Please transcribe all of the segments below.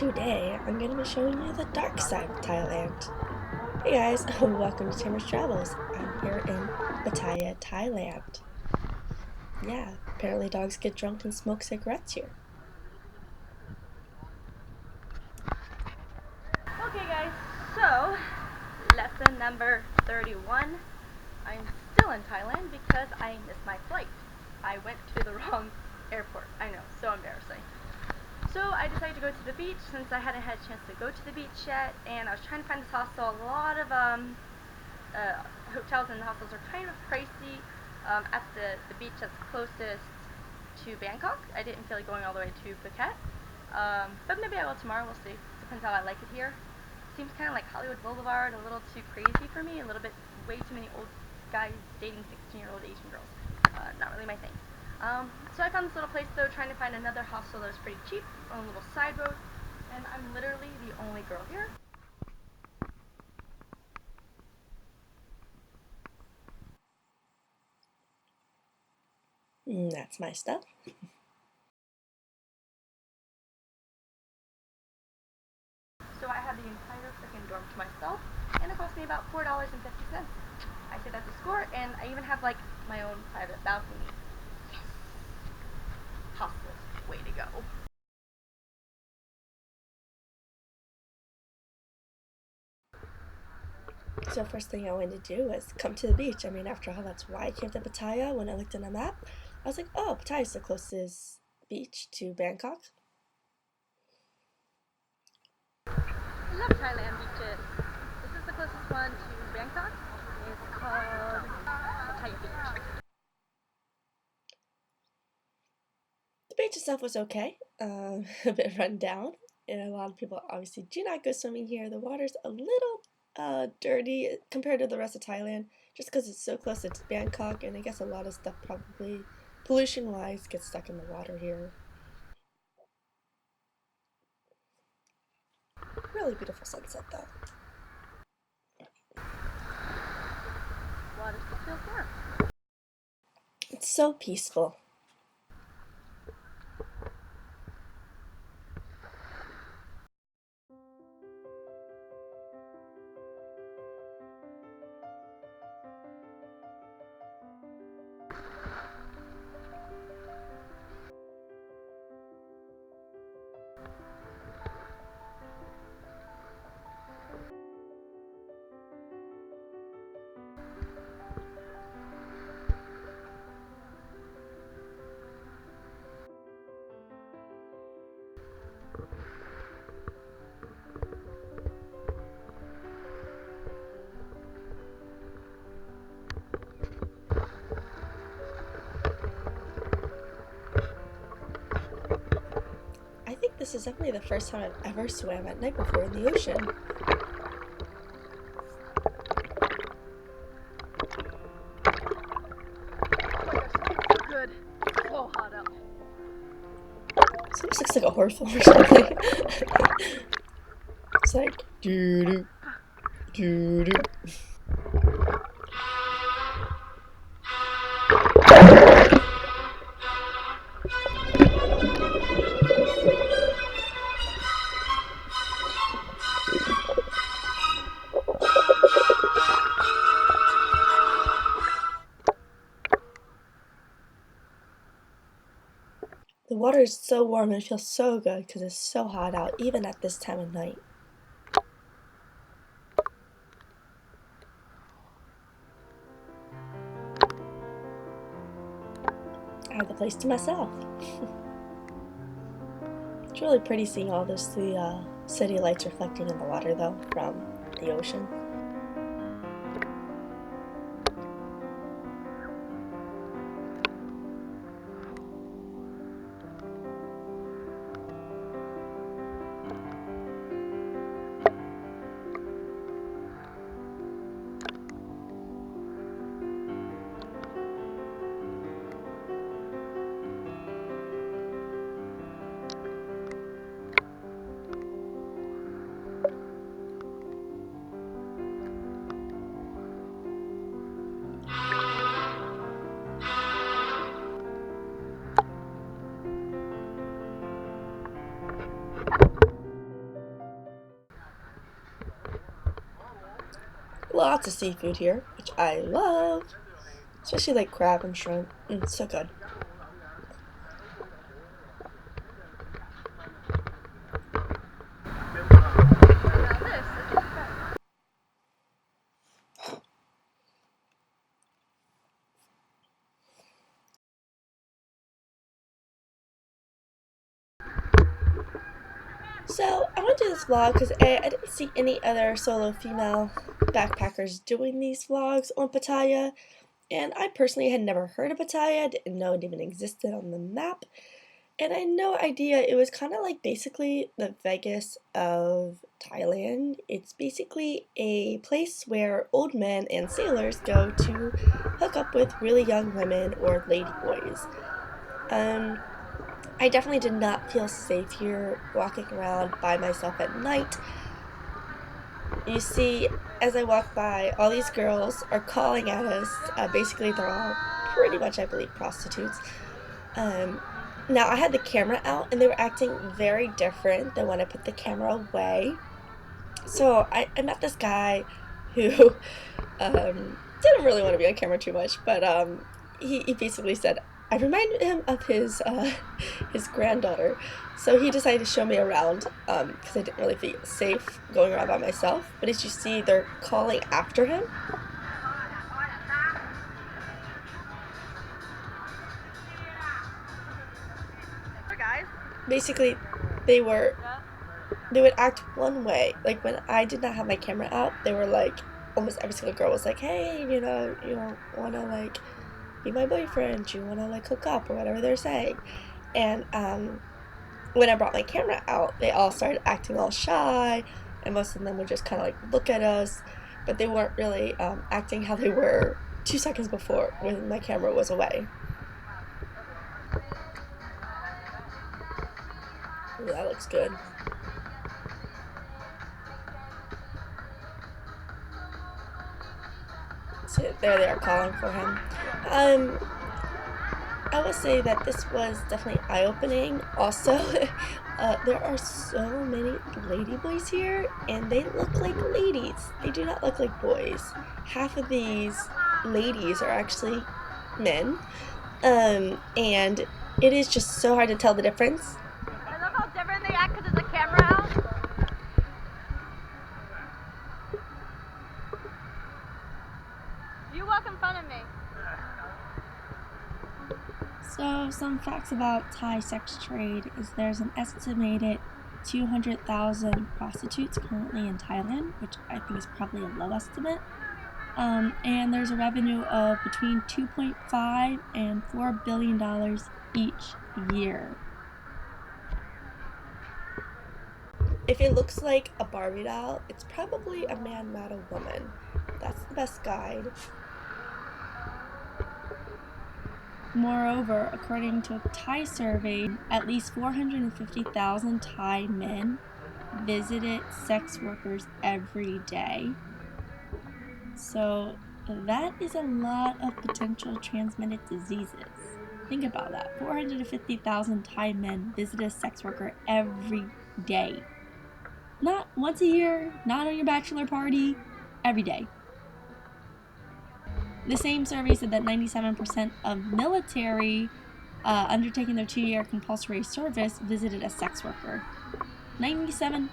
Today, I'm going to be showing you the dark side of Thailand. Hey guys, welcome to Tameras Travels. I'm here in Pattaya, Thailand. Yeah, apparently dogs get drunk and smoke cigarettes here. Okay guys, so lesson number 31. I'm still in Thailand because I missed my flight. I went to the wrong airport. I know, so embarrassing. So I decided to go to the beach since I hadn't had a chance to go to the beach yet, and I was trying to find this hostel. A lot of hotels and hostels are kind of pricey at the beach that's closest to Bangkok. I didn't feel like going all the way to Phuket, but maybe I will tomorrow. We'll see. Depends how I like it here. Seems kind of like Hollywood Boulevard, a little too crazy for me, a little bit way too many old guys dating 16-year-old Asian girls. Not really my thing. So I found this little place though, trying to find another hostel that was pretty cheap on a little side road, and I'm literally the only girl here. That's my stuff. So I have the entire freaking dorm to myself, and it cost me about $4.50. I say that's a score, and I even have like my own private balcony. Yes! Hostel, way to go. So first thing I wanted to do was come to the beach. I mean, after all, that's why I came to Pattaya. When I looked on a map, I was like, oh, Pattaya is the closest beach to Bangkok. I love Thailand beaches. This is the closest one to Bangkok. It's called Pattaya Beach. The beach itself was okay, a bit run down, and a lot of people obviously do not go swimming here. The water's a little dirty compared to the rest of Thailand, just because it's so close to Bangkok, and I guess a lot of stuff probably pollution-wise gets stuck in the water here. Really beautiful sunset though. Water still feels warm. It's so peaceful. I think this is definitely the first time I've ever swam at night before in the ocean. Good. So hot out. This almost looks like a horror film or something. It's like doo doo doo doo. The water is so warm and it feels so good because it's so hot out, even at this time of night. I have the place to myself. It's really pretty seeing all those city lights reflecting in the water, though, from the ocean. lots of seafood here, which I love, especially like crab and shrimp. So good. Now this is better. So I want to do this vlog because I didn't see any other solo female backpackers doing these vlogs on Pattaya, and I personally had never heard of Pattaya, didn't know it even existed on the map, and I had no idea it was kind of like basically the Vegas of Thailand. It's basically a place where old men and sailors go to hook up with really young women or lady boys. Um, I definitely did not feel safe here walking around by myself at night. You see, as I walk by, all these girls are calling at us. Basically, they're all pretty much, I believe, prostitutes. Um, Now, I had the camera out and they were acting very different than when I put the camera away. So I met this guy who didn't really want to be on camera too much, but he basically said I reminded him of his granddaughter. So he decided to show me around because I didn't really feel safe going around by myself. But as you see, they're calling after him. Hey guys. Basically, they were Yeah. they would act one way. Like when I did not have my camera out, they were like almost every single girl was like, "Hey, you don't want to like be my boyfriend? You want to like hook up or whatever they're saying." And when I brought my camera out, they all started acting all shy, and most of them would just kind of like look at us, but they weren't really acting how they were 2 seconds before when my camera was away. Ooh, that looks good. So there they are calling for him. Um, I would say that this was definitely eye-opening. Also, there are so many ladyboys here, and they look like ladies. They do not look like boys. Half of these ladies are actually men, and it is just so hard to tell the difference. I love how different they act because there's a camera out. You walk in front of me. So, some facts about Thai sex trade is there's an estimated 200,000 prostitutes currently in Thailand, which I think is probably a low estimate. And there's a revenue of between 2.5 and $4 billion each year. If it looks like a Barbie doll, it's probably a man, not a woman. That's the best guide. Moreover, according to a Thai survey, at least 450,000 Thai men visited sex workers every day. So that is a lot of potential transmitted diseases. Think about that. 450,000 Thai men visit a sex worker every day. Not once a year, not on your bachelor party, every day. The same survey said that 97% of military undertaking their 2-year compulsory service visited a sex worker. 97%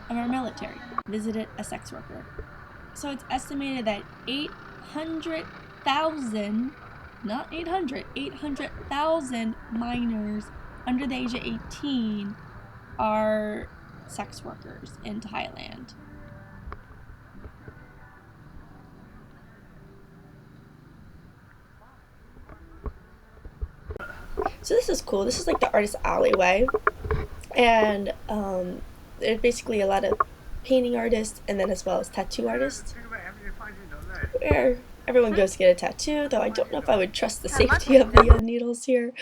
of our military visited a sex worker. So it's estimated that 800,000, not 800, 800,000 minors under the age of 18 are sex workers in Thailand. So this is cool. This is like the artist alleyway, and there's basically a lot of painting artists and then as well as tattoo artists where everyone goes to get a tattoo, though I don't know if I would trust the safety of the needles here.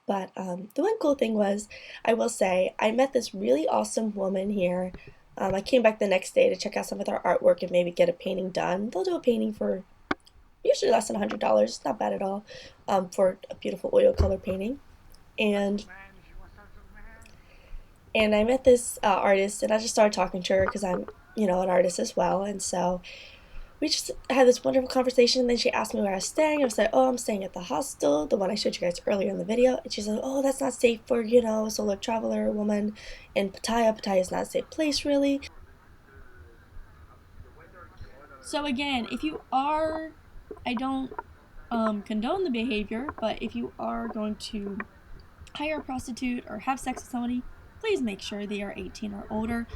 But the one cool thing was, I will say, I met this really awesome woman here. I came back the next day to check out some of their artwork and maybe get a painting done. They'll do a painting for usually less than $100. Not bad at all for a beautiful oil color painting. And I met this artist, and I just started talking to her because I'm, an artist as well. And so we just had this wonderful conversation, and then she asked me where I was staying. I was like, oh, I'm staying at the hostel, the one I showed you guys earlier in the video. And she's like, oh, that's not safe for, a solo traveler woman in Pattaya. Pattaya is not a safe place, really. So again, if you are, I don't condone the behavior, but if you are going to hire a prostitute or have sex with somebody, please make sure they are 18 or older.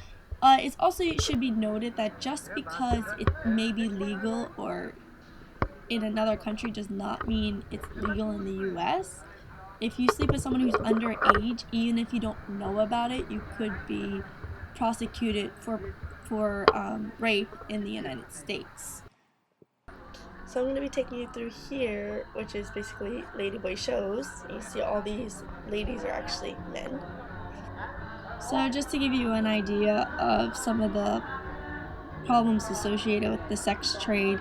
It's also, it should be noted that just because it may be legal or in another country does not mean it's legal in the US. If you sleep with someone who's underage, even if you don't know about it, you could be prosecuted for rape in the United States. So I'm going to be taking you through here, which is basically ladyboy shows. You see all these ladies are actually men. So, just to give you an idea of some of the problems associated with the sex trade,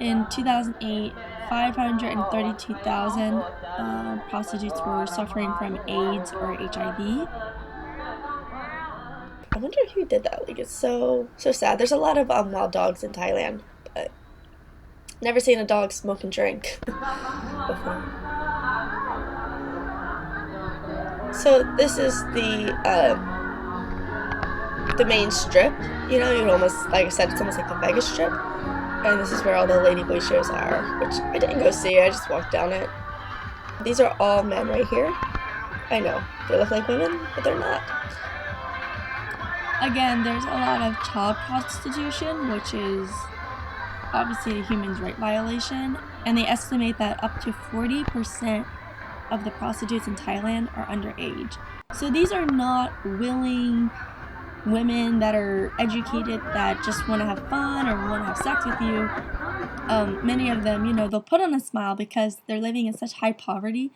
in 2008, 532,000 prostitutes were suffering from AIDS or HIV. I wonder who did that. Like, it's so sad. There's a lot of wild dogs in Thailand, but never seen a dog smoke and drink before. So this is the main strip. You'd almost, like I said, it's almost like the Vegas strip. And this is where all the ladyboy shows are, which I didn't go see. I just walked down it. These are all men right here. I know they look like women, but they're not. Again, there's a lot of child prostitution, which is obviously a human rights violation, and they estimate that up to 40% of the prostitutes in Thailand are underage. So these are not willing women that are educated that just want to have fun or want to have sex with you. Many of them, they'll put on a smile because they're living in such high poverty.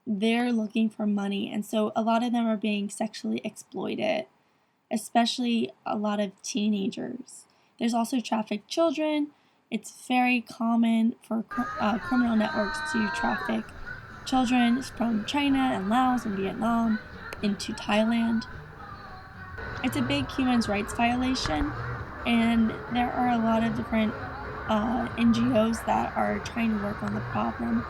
They're looking for money, and so a lot of them are being sexually exploited, especially a lot of teenagers. There's also trafficked children. It's very common for criminal networks to traffic children from China and Laos and Vietnam into Thailand. It's a big human rights violation, and there are a lot of different NGOs that are trying to work on the problem.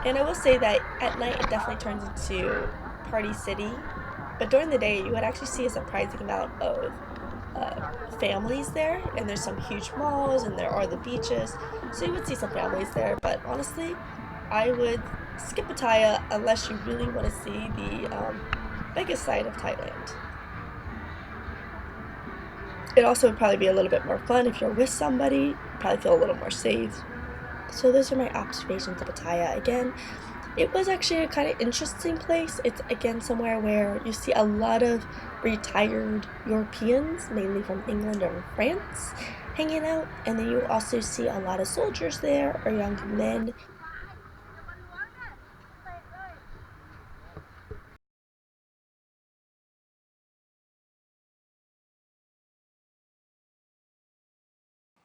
And I will say that at night it definitely turns into party city, but during the day you would actually see a surprising amount of families there, and there's some huge malls, and there are the beaches, so you would see some families there. But honestly, I would skip Pattaya unless you really want to see the biggest side of Thailand. It also would probably be a little bit more fun if you're with somebody. You probably feel a little more safe. So those are my observations of Pattaya. Again, it was actually a kind of interesting place. It's again somewhere where you see a lot of retired Europeans, mainly from England or France, hanging out, and then you also see a lot of soldiers there or young men.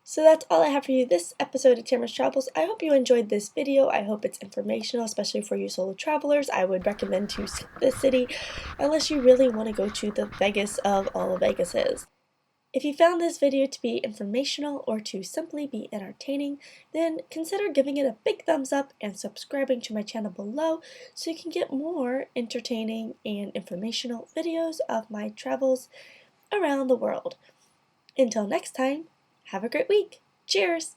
So that's all I have for you this episode of Tamera's Travels. I hope you enjoyed this video. I hope it's informational, especially for you solo travelers. I would recommend to skip this city unless you really want to go to the Vegas of all Vegases. If you found this video to be informational or to simply be entertaining, then consider giving it a big thumbs up and subscribing to my channel below so you can get more entertaining and informational videos of my travels around the world. Until next time, have a great week. Cheers!